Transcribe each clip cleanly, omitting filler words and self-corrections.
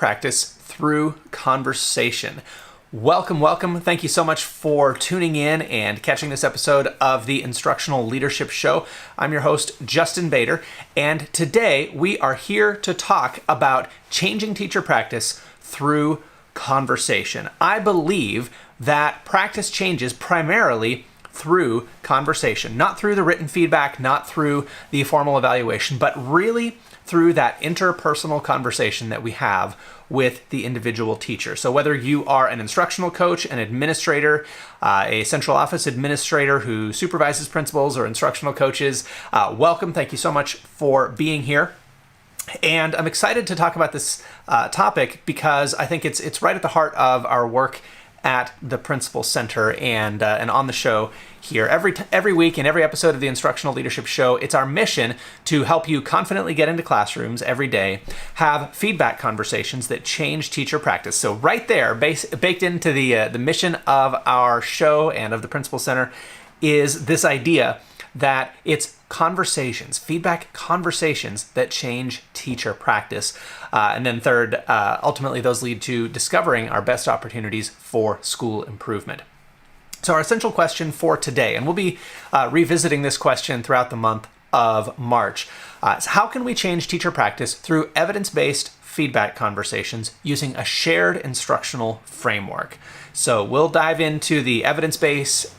practice through conversation. Welcome. Thank you so much for tuning in and catching this episode of the Instructional Leadership Show. I'm your host, Justin Bader, and today we are here to talk about changing teacher practice through conversation. I believe that practice changes primarily through conversation, not through the written feedback, not through the formal evaluation, but really through that interpersonal conversation that we have with the individual teacher. So whether you are an instructional coach, an administrator, a central office administrator who supervises principals or instructional coaches, welcome. Thank you so much for being here. And I'm excited to talk about this topic because I think it's right at the heart of our work at the Principal Center and on the show here. Every week in every episode of the Instructional Leadership Show, it's our mission to help you confidently get into classrooms every day, have feedback conversations that change teacher practice. So right there, baked into the mission of our show and of the Principal Center is this idea that it's conversations, feedback conversations that change teacher practice. And then third, ultimately those lead to discovering our best opportunities for school improvement. So our essential question for today, and we'll be revisiting this question throughout the month of March, is how can we change teacher practice through evidence-based feedback conversations using a shared instructional framework? So we'll dive into the evidence-based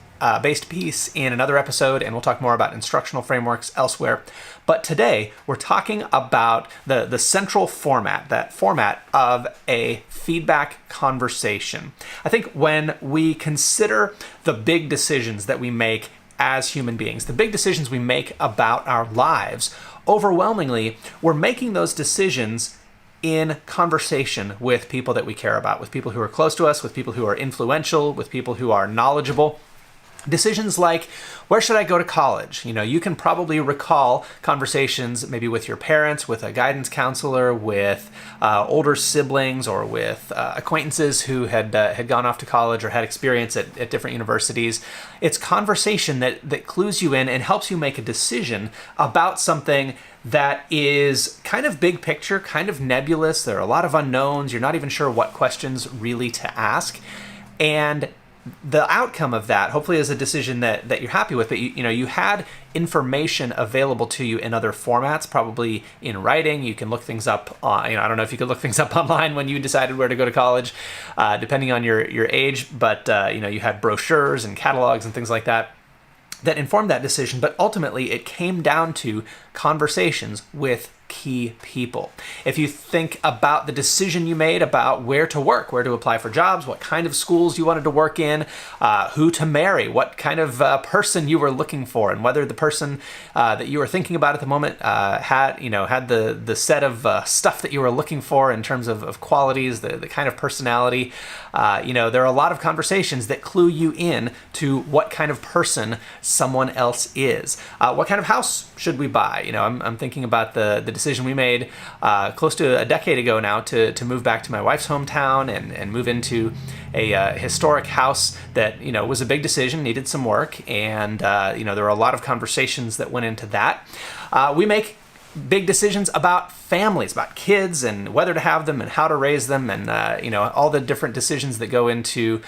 piece in another episode, and we'll talk more about instructional frameworks elsewhere. But today, we're talking about the central format, that format of a feedback conversation. I think when we consider the big decisions that we make as human beings, the big decisions we make about our lives, overwhelmingly, we're making those decisions in conversation with people that we care about, with people who are close to us, with people who are influential, with people who are knowledgeable. Decisions like, where should I go to college? You can probably recall conversations maybe with your parents, with a guidance counselor, with older siblings, or with acquaintances who had gone off to college or had experience at different universities. It's conversation that clues you in and helps you make a decision about something that is kind of big picture, kind of nebulous. There are a lot of unknowns. You're not even sure what questions really to ask. And the outcome of that hopefully is a decision that you're happy with, but you had information available to you in other formats, probably in writing. You can look things up on, I don't know if you could look things up online when you decided where to go to college, depending on your age, but you had brochures and catalogs and things like that informed that decision. But ultimately it came down to conversations with key people. If you think about the decision you made about where to work, where to apply for jobs, what kind of schools you wanted to work in, who to marry, what kind of person you were looking for, and whether the person that you were thinking about at the moment had the set of stuff that you were looking for in terms of qualities, the kind of personality, there are a lot of conversations that clue you in to what kind of person someone else is. What kind of house should we buy? I'm thinking about the decision we made close to a decade ago now to move back to my wife's hometown and move into a historic house that was a big decision, needed some work, and there were a lot of conversations that went into that. We make big decisions about families, about kids, and whether to have them and how to raise them, and all the different decisions that go into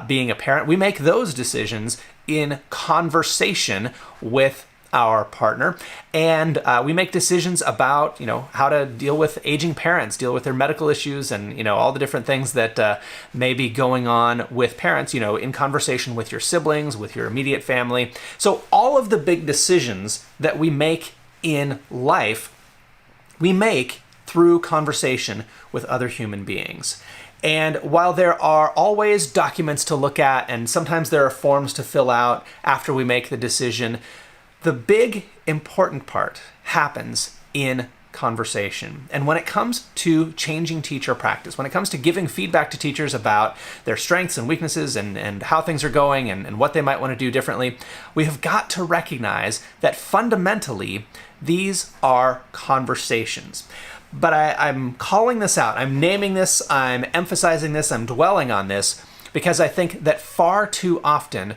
being a parent. We make those decisions in conversation with our partner, and we make decisions about how to deal with aging parents, deal with their medical issues, and all the different things that may be going on with parents, in conversation with your siblings, with your immediate family. So all of the big decisions that we make in life, we make through conversation with other human beings. And while there are always documents to look at, and sometimes there are forms to fill out after we make the decision, the big important part happens in conversation. And when it comes to changing teacher practice, when it comes to giving feedback to teachers about their strengths and weaknesses and how things are going and what they might want to do differently, we have got to recognize that fundamentally these are conversations. But I'm calling this out, I'm naming this, I'm emphasizing this, I'm dwelling on this, because I think that far too often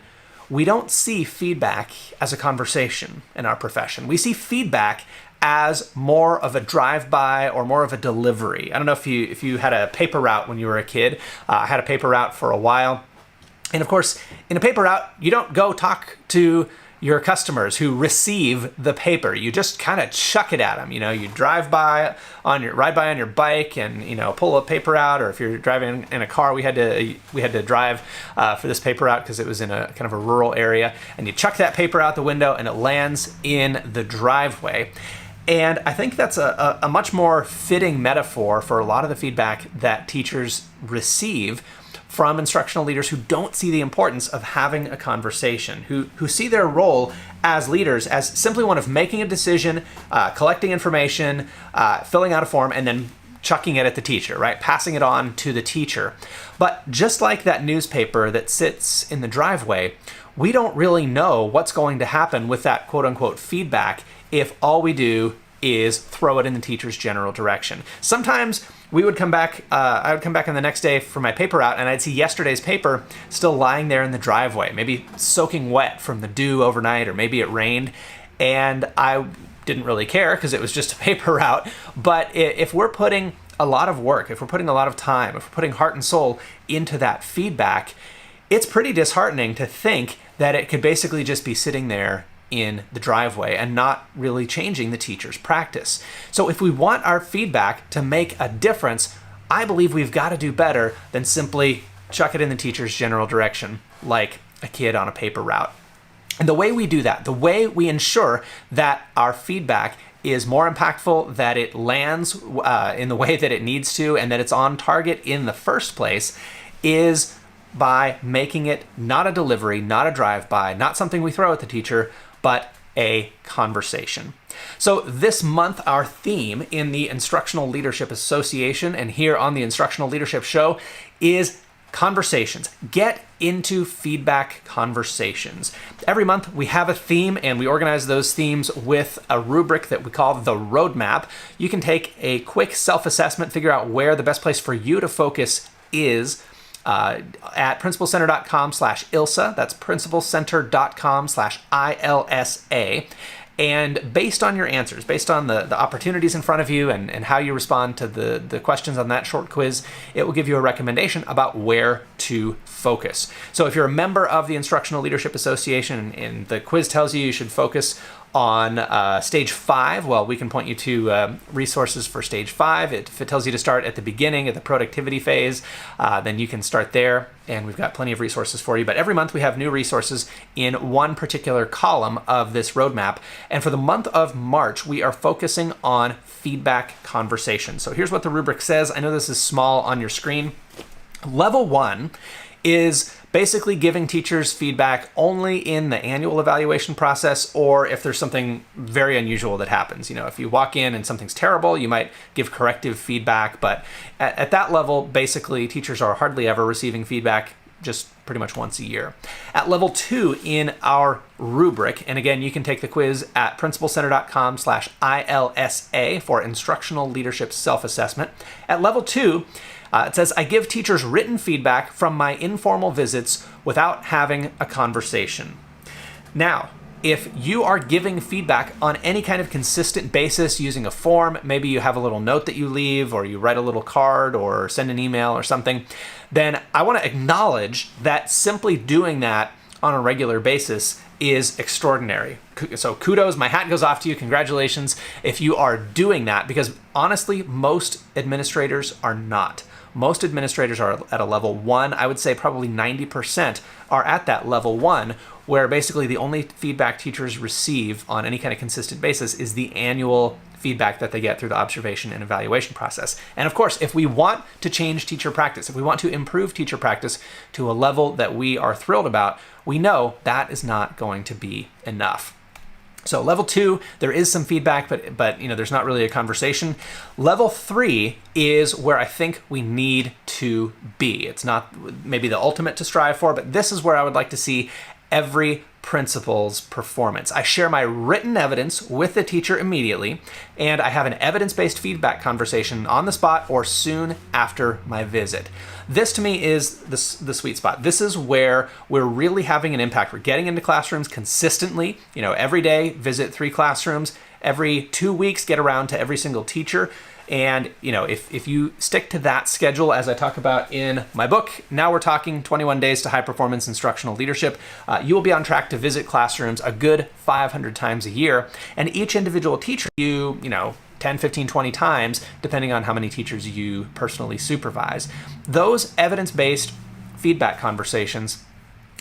we don't see feedback as a conversation in our profession. We see feedback as more of a drive-by or more of a delivery. I don't know if you had a paper route when you were a kid. I had a paper route for a while. And of course, in a paper route, you don't go talk to your customers who receive the paper. You just kind of chuck it at them. You ride by on your bike and pull a paper out. Or if you're driving in a car, we had to drive for this paper out because it was in a kind of a rural area. And you chuck that paper out the window and it lands in the driveway. And I think that's a much more fitting metaphor for a lot of the feedback that teachers receive from instructional leaders who don't see the importance of having a conversation, who see their role as leaders as simply one of making a decision, collecting information, filling out a form, and then chucking it at the teacher, right? Passing it on to the teacher. But just like that newspaper that sits in the driveway, we don't really know what's going to happen with that quote-unquote feedback if all we do is throw it in the teacher's general direction. Sometimes I would come back on the next day for my paper out, and I'd see yesterday's paper still lying there in the driveway, maybe soaking wet from the dew overnight, or maybe it rained, and I didn't really care because it was just a paper route. But if we're putting a lot of work, if we're putting a lot of time, if we're putting heart and soul into that feedback, it's pretty disheartening to think that it could basically just be sitting there in the driveway and not really changing the teacher's practice. So if we want our feedback to make a difference, I believe we've got to do better than simply chuck it in the teacher's general direction like a kid on a paper route. And the way we do that, the way we ensure that our feedback is more impactful, that it lands in the way that it needs to, and that it's on target in the first place, is by making it not a delivery, not a drive-by, not something we throw at the teacher, but a conversation. So this month, our theme in the Instructional Leadership Association and here on the Instructional Leadership Show is conversations. Get into feedback conversations. Every month we have a theme, and we organize those themes with a rubric that we call the roadmap. You can take a quick self-assessment, figure out where the best place for you to focus is at principalcenter.com/ILSA. That's principalcenter.com/ILSA. And based on your answers, based on the opportunities in front of you and how you respond to the questions on that short quiz, it will give you a recommendation about where to focus. So if you're a member of the Instructional Leadership Association and the quiz tells you should focus on stage 5, well, we can point you to resources for stage 5. If it tells you to start at the beginning, at the productivity phase, then you can start there, and we've got plenty of resources for you. But every month we have new resources in one particular column of this roadmap. And for the month of March, we are focusing on feedback conversations. So here's what the rubric says. I know this is small on your screen. Level 1 is basically giving teachers feedback only in the annual evaluation process, or if there's something very unusual that happens. If you walk in and something's terrible, you might give corrective feedback. But at that level, basically, teachers are hardly ever receiving feedback, just pretty much once a year. At level 2 in our rubric, and again, you can take the quiz at principalcenter.com/ILSA for instructional leadership self-assessment. At level 2, it says, I give teachers written feedback from my informal visits without having a conversation. Now, if you are giving feedback on any kind of consistent basis using a form, maybe you have a little note that you leave, or you write a little card or send an email or something, then I want to acknowledge that simply doing that on a regular basis is extraordinary. So kudos, my hat goes off to you. Congratulations if you are doing that, because honestly, most administrators are not. Most administrators are at a level 1. I would say probably 90% are at that level 1, where basically the only feedback teachers receive on any kind of consistent basis is the annual feedback that they get through the observation and evaluation process. And of course, if we want to change teacher practice, if we want to improve teacher practice to a level that we are thrilled about, we know that is not going to be enough. So level 2, there is some feedback, but there's not really a conversation. Level 3 is where I think we need to be. It's not maybe the ultimate to strive for, but this is where I would like to see every principal's performance. I share my written evidence with the teacher immediately, and I have an evidence-based feedback conversation on the spot or soon after my visit. This to me is the sweet spot. This is where we're really having an impact. We're getting into classrooms consistently, every day, visit 3 classrooms, every 2 weeks, get around to every single teacher. And, if you stick to that schedule, as I talk about in my book, Now We're Talking 21 Days to High Performance Instructional Leadership, you will be on track to visit classrooms a good 500 times a year. And each individual teacher, 10, 15, 20 times, depending on how many teachers you personally supervise. Those evidence-based feedback conversations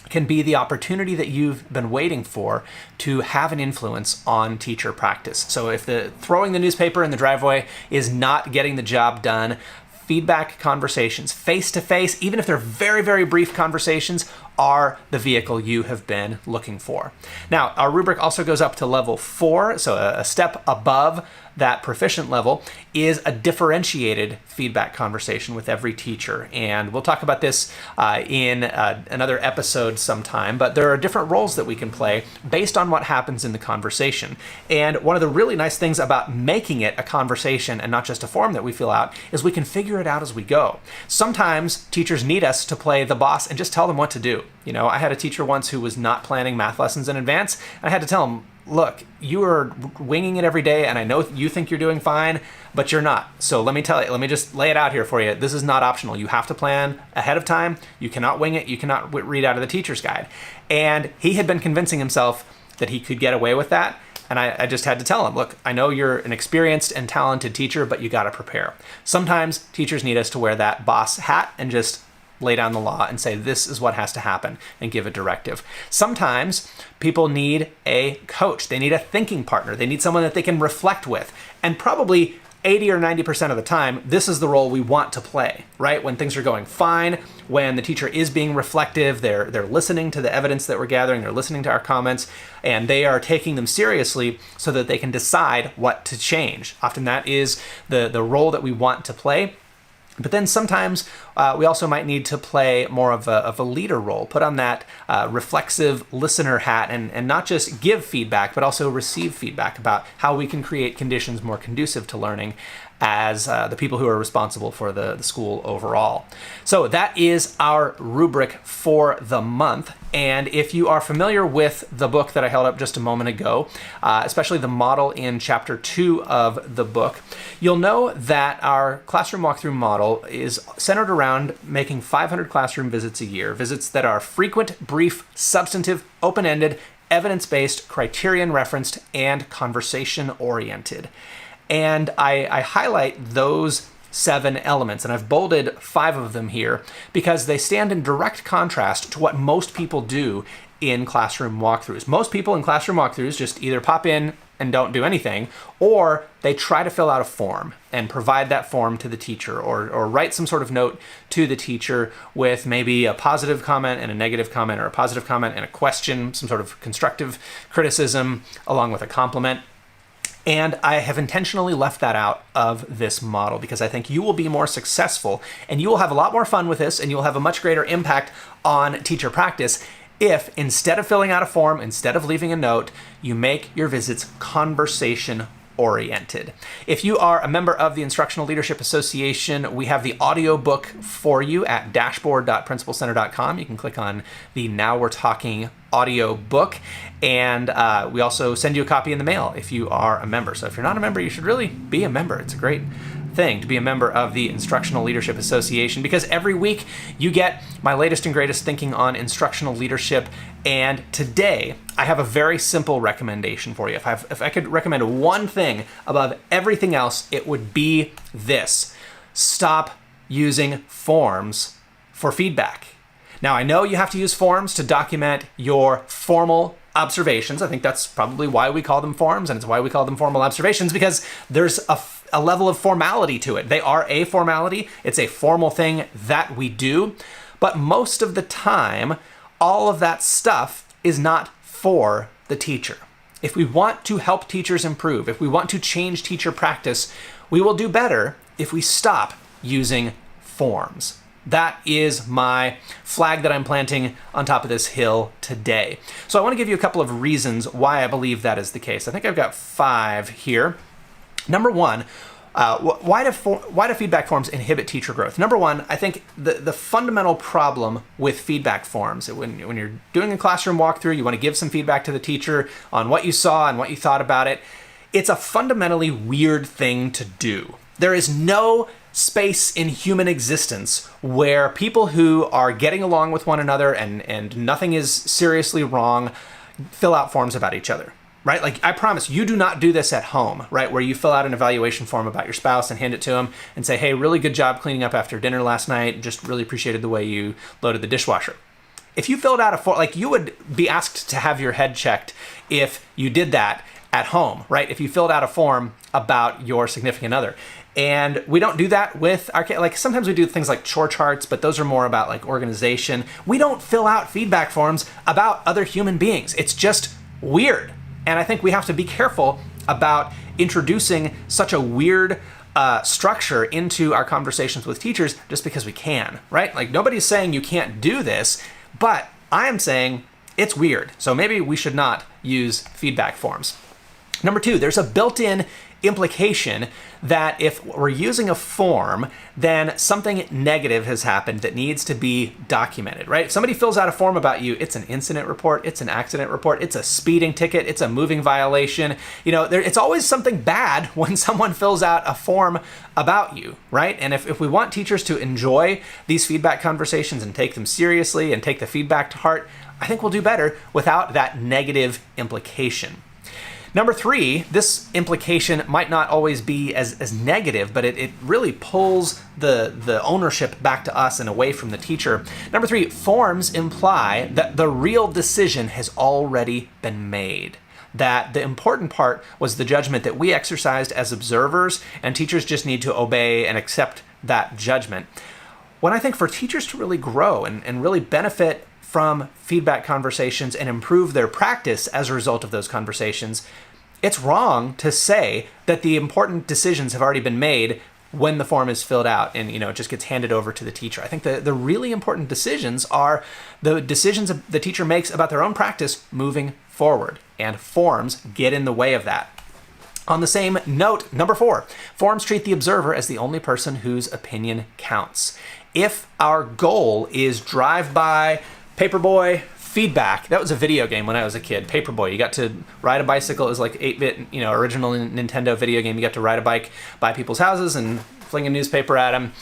can be the opportunity that you've been waiting for to have an influence on teacher practice. So if throwing the newspaper in the driveway is not getting the job done, feedback conversations, face-to-face, even if they're very, very brief conversations, are the vehicle you have been looking for. Now, our rubric also goes up to level 4, so a step above that proficient level is a differentiated feedback conversation with every teacher. And we'll talk about this in another episode sometime, but there are different roles that we can play based on what happens in the conversation. And one of the really nice things about making it a conversation and not just a form that we fill out is we can figure it out as we go. Sometimes teachers need us to play the boss and just tell them what to do. I had a teacher once who was not planning math lessons in advance, and I had to tell him, look, you are winging it every day, and I know you think you're doing fine, but you're not. So let me just lay it out here for you. This is not optional. You have to plan ahead of time. You cannot wing it. You cannot read out of the teacher's guide. And he had been convincing himself that he could get away with that. And I just had to tell him, look, I know you're an experienced and talented teacher, but you got to prepare. Sometimes teachers need us to wear that boss hat and just lay down the law and say, this is what has to happen, and give a directive. Sometimes people need a coach. They need a thinking partner. They need someone that they can reflect with. And probably 80 or 90% of the time, this is the role we want to play, right? When things are going fine, when the teacher is being reflective, they're listening to the evidence that we're gathering, they're listening to our comments, and they are taking them seriously so that they can decide what to change. Often that is the role that we want to play. But then sometimes we also might need to play more of a leader role, put on that reflexive listener hat and not just give feedback, but also receive feedback about how we can create conditions more conducive to learning as the people who are responsible for the school overall. So that is our rubric for the month. And if you are familiar with the book that I held up just a moment ago, especially the model in chapter 2 of the book, you'll know that our classroom walkthrough model is centered around making 500 classroom visits a year, visits that are frequent, brief, substantive, open-ended, evidence-based, criterion-referenced, and conversation-oriented. And I highlight those 7 elements, and I've bolded 5 of them here because they stand in direct contrast to what most people do in classroom walkthroughs. Most people in classroom walkthroughs just either pop in and don't do anything, or they try to fill out a form and provide that form to the teacher, or write some sort of note to the teacher with maybe a positive comment and a negative comment, or a positive comment and a question, some sort of constructive criticism along with a compliment. And I have intentionally left that out of this model because I think you will be more successful and you will have a lot more fun with this, and you will have a much greater impact on teacher practice if, instead of filling out a form, instead of leaving a note, you make your visits conversation oriented. If you are a member of the Instructional Leadership Association, we have the audio book for you at dashboard.principalcenter.com. You can click on the Now We're Talking audio book, and we also send you a copy in the mail if you are a member. So if you're not a member, you should really be a member. It's a great thing to be a member of the Instructional Leadership Association, because every week you get my latest and greatest thinking on instructional leadership. And today I have a very simple recommendation for you. If I could recommend one thing above everything else, it would be this: stop using forms for feedback. Now, I know you have to use forms to document your formal observations. I think that's probably why we call them forms, and it's why we call them formal observations, because there's a level of formality to it. They are a formality. It's a formal thing that we do. But most of the time, all of that stuff is not for the teacher. If we want to help teachers improve, if we want to change teacher practice, we will do better if we stop using forms. That is my flag that I'm planting on top of this hill today. So I want to give you a couple of reasons why I believe that is the case. I think I've got 5 here. Number 1, why do feedback forms inhibit teacher growth? Number 1, I think the fundamental problem with feedback forms, when you're doing a classroom walkthrough, you want to give some feedback to the teacher on what you saw and what you thought about it. it's a fundamentally weird thing to do. There is no space in human existence where people who are getting along with one another and nothing is seriously wrong fill out forms about each other, right? Like, I promise you do not do this at home, right? Where you fill out an evaluation form about your spouse and hand it to them and say, hey, really good job cleaning up after dinner last night. Just really appreciated the way you loaded the dishwasher. If you filled out a form, like, you would be asked to have your head checked if you did that at home, right? If you filled out a form about your significant other. And we don't do that with our kids. Like, sometimes we do things like chore charts, but those are more about like organization. We don't fill out feedback forms about other human beings. It's just weird. And I think we have to be careful about introducing such a weird structure into our conversations with teachers just because we can, right? Like, nobody's saying you can't do this, but I am saying it's weird. So maybe we should not use feedback forms. Number 2, there's a built-in implication that if we're using a form, then something negative has happened that needs to be documented, right? If somebody fills out a form about you, it's an incident report, it's an accident report, it's a speeding ticket, it's a moving violation. You know, it's always something bad when someone fills out a form about you, right? And if we want teachers to enjoy these feedback conversations and take them seriously and take the feedback to heart, I think we'll do better without that negative implication. Number 3, this implication might not always be as negative, but it really pulls the ownership back to us and away from the teacher. Number 3, forms imply that the real decision has already been made. That the important part was the judgment that we exercised as observers, and teachers just need to obey and accept that judgment. When I think for teachers to really grow and really benefit from feedback conversations and improve their practice as a result of those conversations, it's wrong to say that the important decisions have already been made when the form is filled out and, it just gets handed over to the teacher. I think the really important decisions are the decisions the teacher makes about their own practice moving forward, and forms get in the way of that. On the same note, number 4, forms treat the observer as the only person whose opinion counts. If our goal is drive-by, paperboy, feedback. That was a video game when I was a kid, Paperboy. You got to ride a bicycle. It was like 8-bit, original Nintendo video game. You got to ride a bike by people's houses and fling a newspaper at them.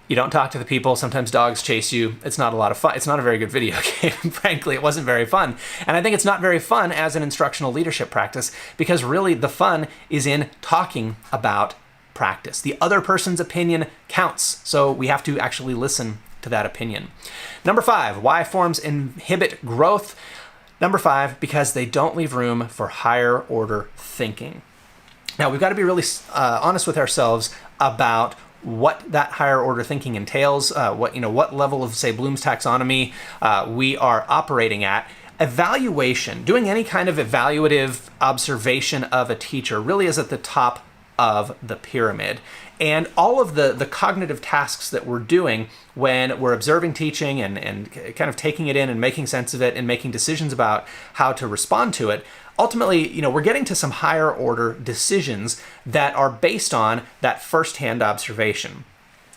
You don't talk to the people. Sometimes dogs chase you. It's not a lot of fun. It's not a very good video game, frankly. It wasn't very fun. And I think it's not very fun as an instructional leadership practice, because really the fun is in talking about practice. The other person's opinion counts, so we have to actually listen to that opinion. Number 5, why forms inhibit growth. Number 5, because they don't leave room for higher order thinking. Now, we've got to be really honest with ourselves about what that higher order thinking entails, what level of, say, Bloom's taxonomy we are operating at. Evaluation, doing any kind of evaluative observation of a teacher, really is at the top of the pyramid. And all of the cognitive tasks that we're doing when we're observing teaching and kind of taking it in and making sense of it and making decisions about how to respond to it, ultimately, we're getting to some higher order decisions that are based on that firsthand observation.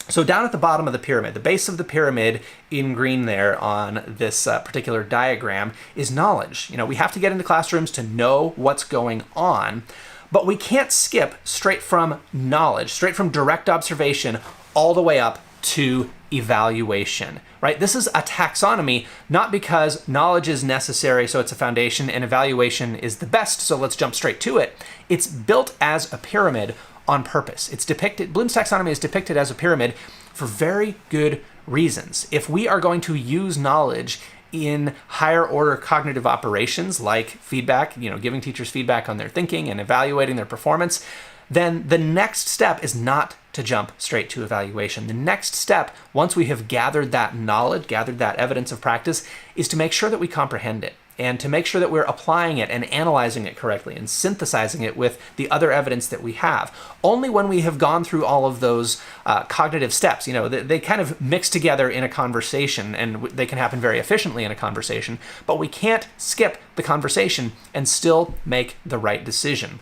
So down at the bottom of the pyramid, the base of the pyramid in green there on this particular diagram is knowledge. We have to get into classrooms to know what's going on. But we can't skip straight from knowledge, straight from direct observation, all the way up to evaluation, right? This is a taxonomy, not because knowledge is necessary, so it's a foundation, and evaluation is the best, so let's jump straight to it. It's built as a pyramid on purpose. Bloom's taxonomy is depicted as a pyramid for very good reasons. If we are going to use knowledge in higher order cognitive operations like feedback, giving teachers feedback on their thinking and evaluating their performance, then the next step is not to jump straight to evaluation. The next step, once we have gathered that knowledge, gathered that evidence of practice, is to make sure that we comprehend it and to make sure that we're applying it and analyzing it correctly and synthesizing it with the other evidence that we have. Only when we have gone through all of those cognitive steps, they kind of mix together in a conversation, and they can happen very efficiently in a conversation, but we can't skip the conversation and still make the right decision.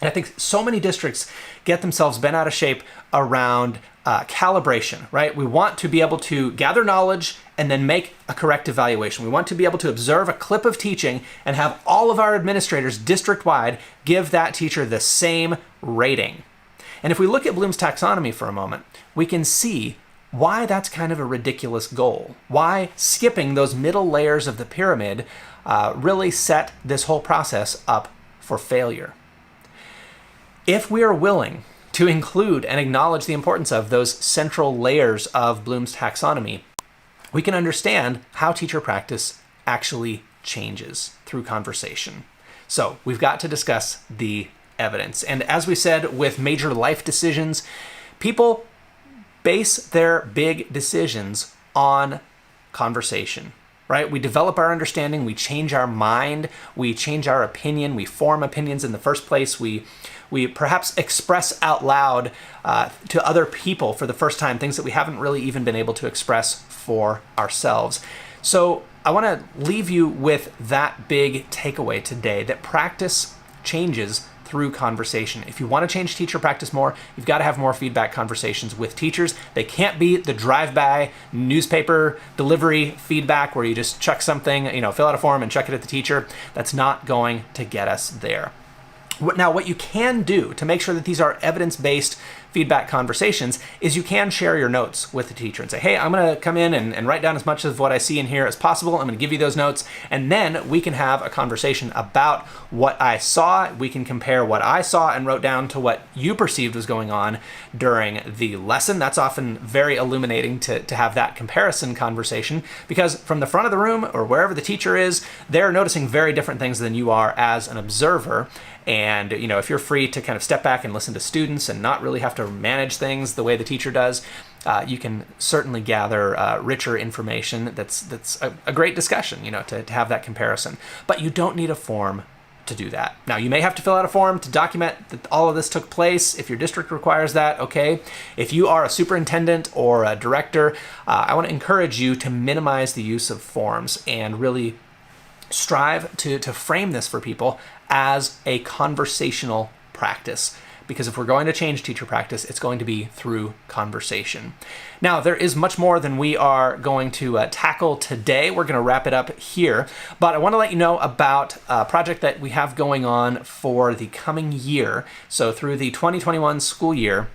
And I think so many districts get themselves bent out of shape around calibration, right? We want to be able to gather knowledge and then make a correct evaluation. We want to be able to observe a clip of teaching and have all of our administrators district-wide give that teacher the same rating. And if we look at Bloom's taxonomy for a moment, we can see why that's kind of a ridiculous goal. Why skipping those middle layers of the pyramid really set this whole process up for failure. If we are willing to include and acknowledge the importance of those central layers of Bloom's taxonomy, we can understand how teacher practice actually changes through conversation. So we've got to discuss the evidence. And as we said, with major life decisions, people base their big decisions on conversation, right? We develop our understanding, we change our mind, we change our opinion, we form opinions in the first place, we perhaps express out loud to other people for the first time things that we haven't really even been able to express for ourselves. So I want to leave you with that big takeaway today, that practice changes through conversation. If you want to change teacher practice more, you've got to have more feedback conversations with teachers. They can't be the drive-by newspaper delivery feedback where you just chuck something, fill out a form and chuck it at the teacher. That's not going to get us there. Now, what you can do to make sure that these are evidence-based feedback conversations is you can share your notes with the teacher and say, hey, I'm going to come in and write down as much of what I see in here as possible. I'm going to give you those notes, and then we can have a conversation about what I saw. We can compare what I saw and wrote down to what you perceived was going on during the lesson. That's often very illuminating to have that comparison conversation, because from the front of the room or wherever the teacher is, they're noticing very different things than you are as an observer. And, if you're free to kind of step back and listen to students and not really have to manage things the way the teacher does, you can certainly gather richer information. That's a great discussion, to have that comparison. But you don't need a form to do that. Now, you may have to fill out a form to document that all of this took place. If your district requires that, okay. If you are a superintendent or a director, I want to encourage you to minimize the use of forms and really strive to frame this for people as a conversational practice. Because if we're going to change teacher practice, it's going to be through conversation. Now, there is much more than we are going to tackle today. We're going to wrap it up here. But I want to let you know about a project that we have going on for the coming year. So through the 2021 school year,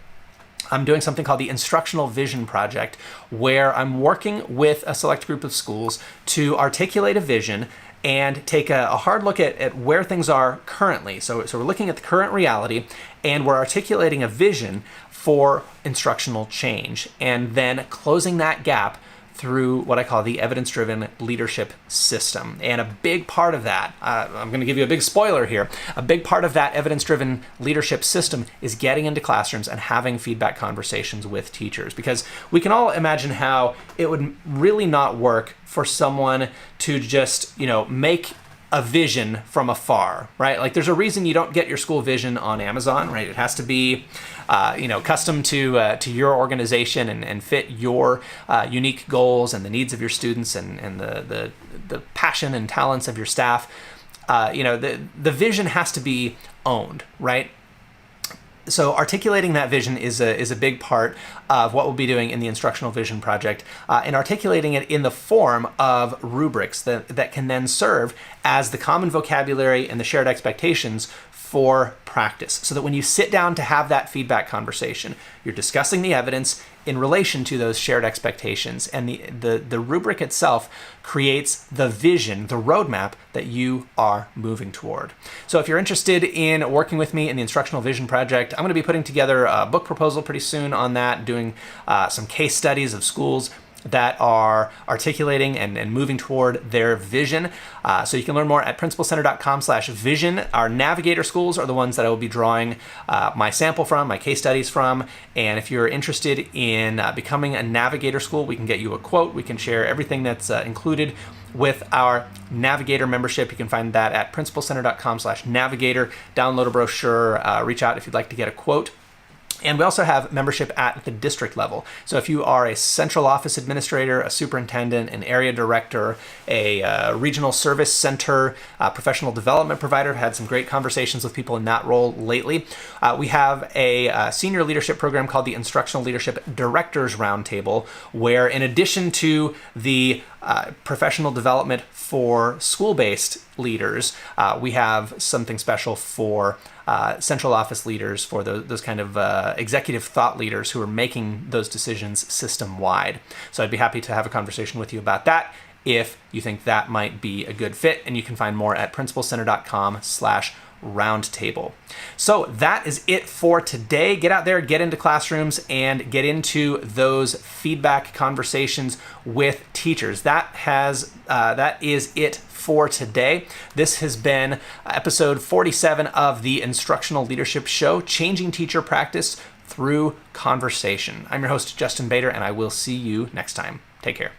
I'm doing something called the Instructional Vision Project, where I'm working with a select group of schools to articulate a vision and take a hard look at where things are currently. So we're looking at the current reality, and we're articulating a vision for instructional change, and then closing that gap through what I call the evidence-driven leadership system. And a big part of that, I'm going to give you a big spoiler here, a big part of that evidence-driven leadership system is getting into classrooms and having feedback conversations with teachers. Because we can all imagine how it would really not work for someone to just, make a vision from afar, right? Like, there's a reason you don't get your school vision on Amazon, right? It has to be, custom to your organization and fit your unique goals and the needs of your students and the passion and talents of your staff. The vision has to be owned, right? So articulating that vision is a big part of what we'll be doing in the Instructional Vision Project, and articulating it in the form of rubrics that can then serve as the common vocabulary and the shared expectations for practice, so that when you sit down to have that feedback conversation, you're discussing the evidence in relation to those shared expectations, and the rubric itself creates the vision, the roadmap that you are moving toward. So if you're interested in working with me in the Instructional Vision Project, I'm going to be putting together a book proposal pretty soon on that, doing some case studies of schools that are articulating and moving toward their vision. So you can learn more at principalcenter.com/vision. Our Navigator Schools are the ones that I will be drawing my sample from, my case studies from. And if you're interested in becoming a Navigator School, we can get you a quote. We can share everything that's included with our Navigator membership. You can find that at principalcenter.com/navigator. Download a brochure, reach out if you'd like to get a quote. And we also have membership at the district level. So if you are a central office administrator, a superintendent, an area director, a regional service center, a professional development provider, I've had some great conversations with people in that role lately. We have a senior leadership program called the Instructional Leadership Directors Roundtable, where in addition to the professional development for school-based leaders, we have something special for central office leaders, for those kind of executive thought leaders who are making those decisions system-wide. So I'd be happy to have a conversation with you about that if you think that might be a good fit, and you can find more at principalcenter.com/roundtable. So that is it for today. Get out there, get into classrooms, and get into those feedback conversations with teachers. That is it for today. This has been episode 47 of the Instructional Leadership Show, changing teacher practice through conversation. I'm your host, Justin Bader, and I will see you next time. Take care.